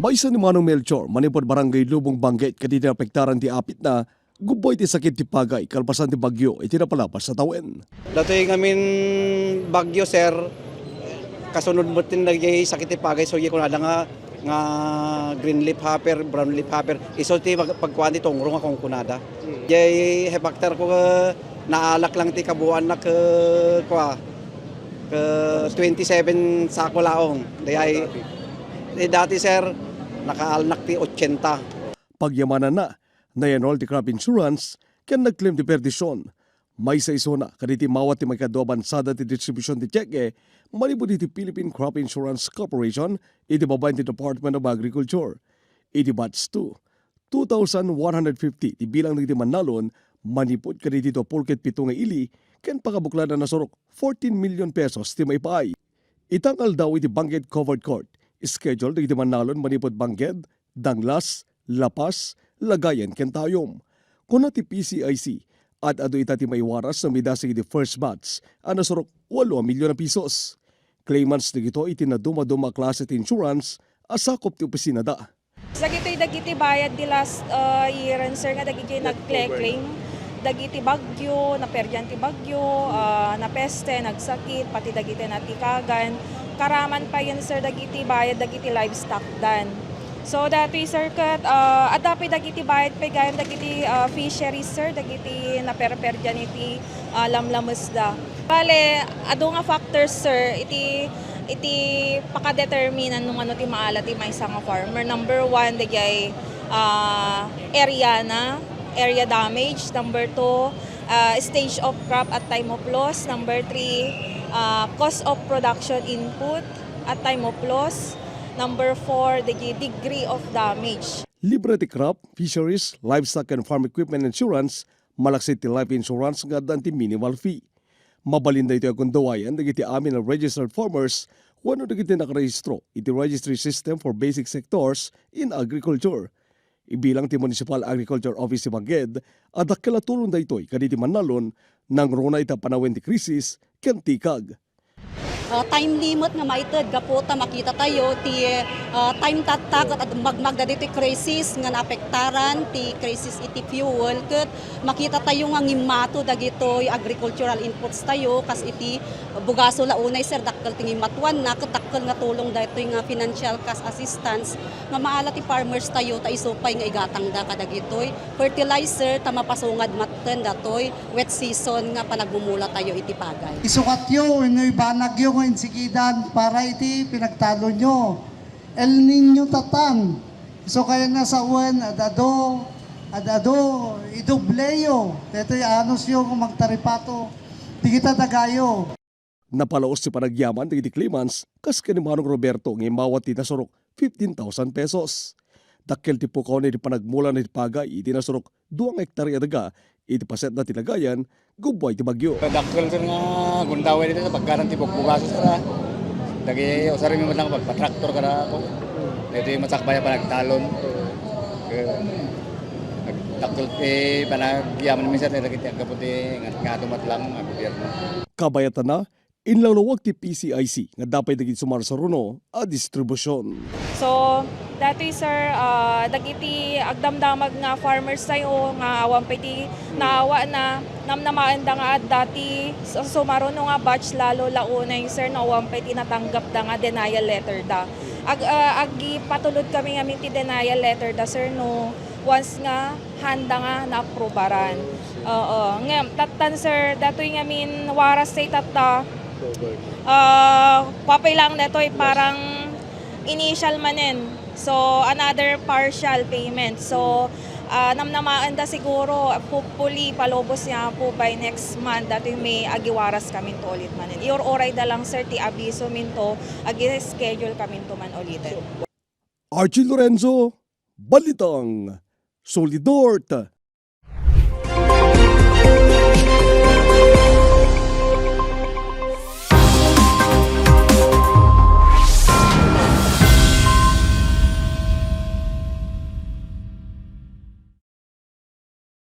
Baysa ni Manong Melchor, manipod barangay Lubong Banggit, kadidi apektaran ti apit na guboy ti sakit ti pagay, kalpasan ti bagyo, iti napalapas sa tawen. Datoy ngamin bagyo sir, kasunod mo tin nagay sakit ti pagay, so ko na nga green leaf hopper, brown leaf hopper, iso ti pagkuhan ti tongro nga kung kunada. Jay hepakter ko naalak lang ti kabuan na ke 27 sako laong. Dayay dati sir, nakaalnak ti 80. Pagyamanan na, na-enroll ti crop insurance, ken nag-claim ti perdisyon. May sa iso na, kaditi mawat ti may kadwa bansada ti distribution ti cheque, malibod ti Philippine Crop Insurance Corporation, iti babayan ti Department of Agriculture. Iti batch 2, 2,150 ti bilang nagiti manalon, manipod kaditi to pulket pito nga ili, ken pakabuklada na sorok 14 million pesos ti may paay. Itangal daw iti Bangged Covered Court, schedule dagiti manalon manipod Bangged, Danglas, Lapas, Lagayan, ken Tayom. Kuna ti PCIC at ado ita ti may waras na midasig iti first batch ana sorok 8 milyon na pesos. Claimants digito iti na duma-duma klase ti insurance asakop ti opisina da. Dagiti bayad di last year and sir nga dagiti nag-claim dagiti bagyo, naperdian ti bagyo, napeste, nagsakit, pati dagiti natikagan. Karaman pa yun sir dagiti bayad dagiti livestock dan. So dati sir kat adapi dagiti bayad pa gayam dagiti fisheries sir dagiti naperperdian iti lamlamusda. Bale ado nga factors sir iti pakadeterminan nung ano ti maala ti maysa nga farmer. Number 1 dagay area damage. Number 2 stage of crop at time of loss. Number 3 cost of production input at time of loss. Number 4, the degree of damage. Libre ti crop, fisheries, livestock and farm equipment insurance, malaksit ti life insurance nga dan ti minimal fee. Mabalinda ito akong dawayan dagiti amin na registered farmers wano dagiti nakarehistro iti registry system for basic sectors in agriculture. Ibilang ti Municipal Agriculture Office si Bangged at akilatulong da ito'y kaditi manalon nang runa ita panawin ti krisis ken tikag. Time limit nga maitid gaputa makita tayo ti time tatak at magmagda dito crisis nga naapektaran ti crisis iti fuel ket makita tayo nga ngimato dagitoy agricultural inputs tayo kas iti bugaso launay sir dakkel ti ngimatuan na ketakkel nga tulong daytoy nga financial cash assistance nga maala ti farmers tayo ta isupay nga igatang da kadagitoy fertilizer ta mapasungad matten datoy wet season nga panagmumula tayo iti pagay. Isukat yo inoy banag yo nga insikidan para iti pinagtalo nyo. El Niño tatan. So kaya nga sa uwan, adado, idubleyo. Ito'y anos yung magtaripato. Di kita dagayo. Napalaos si panagyaman dagiti claimants kas ken ni Manong Roberto nga mawat ti nasurok 15,000 pesos. Dakkel ti pukaw ni panagmula ni pagay iti nasurok 2 hektarya daga iti paset na tilagayan gubay ti bagyo. Dakkel sir nga gundaway dito sa pagkaran ti bugbugaso sir. Dagi usari mi lang pagpatraktor kada ako. Dito yung masakbaya pa nagtalon. Nagtakol panagyaman mi sir dagiti agaputi nga tumat lang ang gobyerno. Kabayatan na, inlalawag ti PCIC nga dapat dagiti sumar sa runo a distribusyon. So dati sir dagiti agdamdamag nga farmers tayo nga awan piti naawa na namnamaanda nga at dati sumaruno nga batch lalo launay sir na awan piti natanggap da nga denial letter da. Agipatulod kami nga ti denial letter da sir no once nga handa nga na-aprobaran. Nga tatan sir datoy nga min waras say tata papay lang netoy parang initial manen. So another partial payment. So namnamaan da siguro hopefully palobos niya po by next month dati may agiwaras kami to ulit manen. Oray da lang sir ti abiso minto agi-schedule kami to man ulitin. Archie Lorenzo, Balitang Solidort.